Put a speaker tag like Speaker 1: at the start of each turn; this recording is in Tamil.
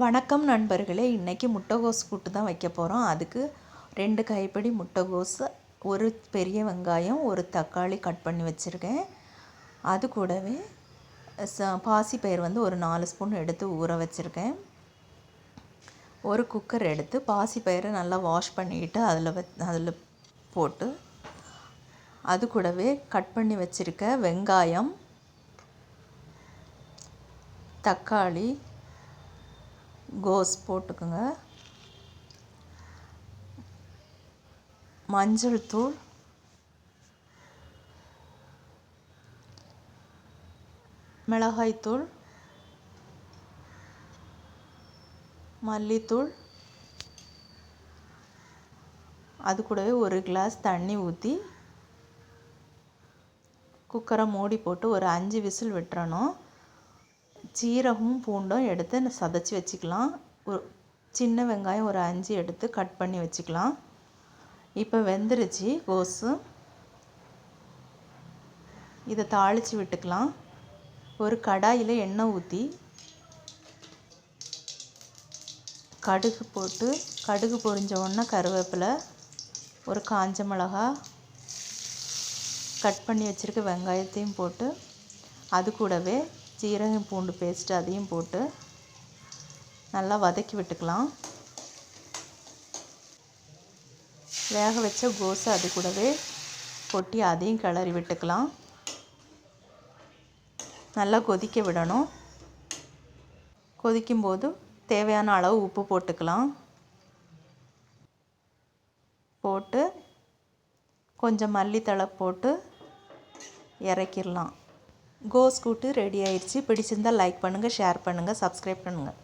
Speaker 1: வணக்கம் நண்பர்களே, இன்றைக்கி முட்டைகோஸ் கூட்டு தான் வைக்க போகிறோம். அதுக்கு 2 கைப்பிடி முட்டைகோஸ், ஒரு பெரிய வெங்காயம், ஒரு தக்காளி கட் பண்ணி வச்சுருக்கேன். அது கூடவே பாசிப்பயிறு ஒரு 4 ஸ்பூன் எடுத்து ஊற வச்சுருக்கேன். ஒரு குக்கர் எடுத்து பாசிப்பயிரை நல்லா வாஷ் பண்ணிக்கிட்டு அதில் போட்டு, அது கூடவே கட் பண்ணி வச்சுருக்க வெங்காயம், தக்காளி, கோஸ் போட்டுக்குங்க. மஞ்சள் தூள், மிளகாய்த்தூள், மல்லித்தூள், அது கூடவே ஒரு கிளாஸ் தண்ணி ஊற்றி குக்கரை மூடி போட்டு ஒரு 5 விசில் விட்டுறணும். சீரகமும் பூண்டும் எடுத்து சதைச்சி வச்சுக்கலாம். ஒரு சின்ன வெங்காயம் ஒரு 5 எடுத்து கட் பண்ணி வச்சுக்கலாம். இப்போ வெந்துருச்சு கோஸு. இதை தாளித்து விட்டுக்கலாம். ஒரு கடாயில் எண்ணெய் ஊற்றி கடுகு போட்டு, கடுகு பொரிஞ்ச உடனே கருவேப்பிலை, ஒரு காஞ்ச மிளகா, கட் பண்ணி வச்சுருக்க வெங்காயத்தையும் போட்டு, அது கூடவே சீரகம் பூண்டு பேஸ்ட்டு அதையும் போட்டு நல்லா வதக்கி விட்டுக்கலாம். வேக வச்ச கோஸை அது கூடவே கொட்டி அதையும் கிளறி விட்டுக்கலாம். நல்லா கொதிக்க விடணும். கொதிக்கும்போது தேவையான அளவு உப்பு போட்டுக்கலாம். போட்டு கொஞ்சம் மல்லித்தழை போட்டு இறக்கிடலாம். கோஸ் கூட்டு ரெடி ஆயிடுச்சு. பிடிச்சிருந்தால் லைக் பண்ணுங்கள், ஷேர் பண்ணுங்கள், சப்ஸ்கிரைப் பண்ணுங்கள்.